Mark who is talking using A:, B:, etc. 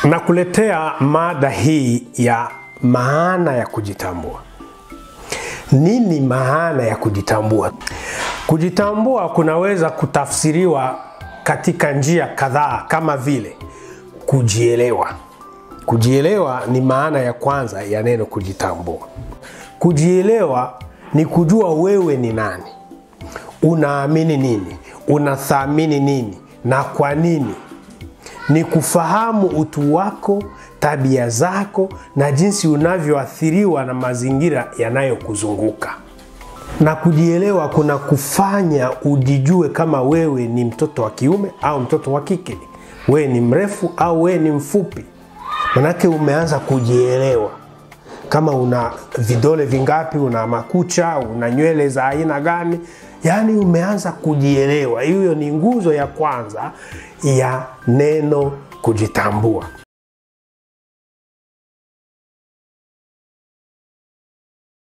A: Nakuletea mada hii ya maana ya kujitambua. Nini maana ya kujitambua? Kujitambua kunaweza kutafsiriwa katika njia kadhaa kama vile kujielewa. Kujielewa ni maana ya kwanza ya neno kujitambua. Kujielewa ni kujua wewe ni nani, unaamini nini, unathamini nini na kwa nini. Ni kufahamu utu wako, tabia zako na jinsi unavyoathiriwa na mazingira yanayokuzunguka. Na kujielewa kuna kufanya ujijue kama wewe ni mtoto wa kiume au mtoto wa kike, wewe ni mrefu au wewe ni mfupi. Manake umeanza kujielewa. Kama una vidole vingapi, una makucha, una nywele za aina gani, yani umeanza kujielewa. Hiyo ni nguzo ya kwanza ya neno kujitambua.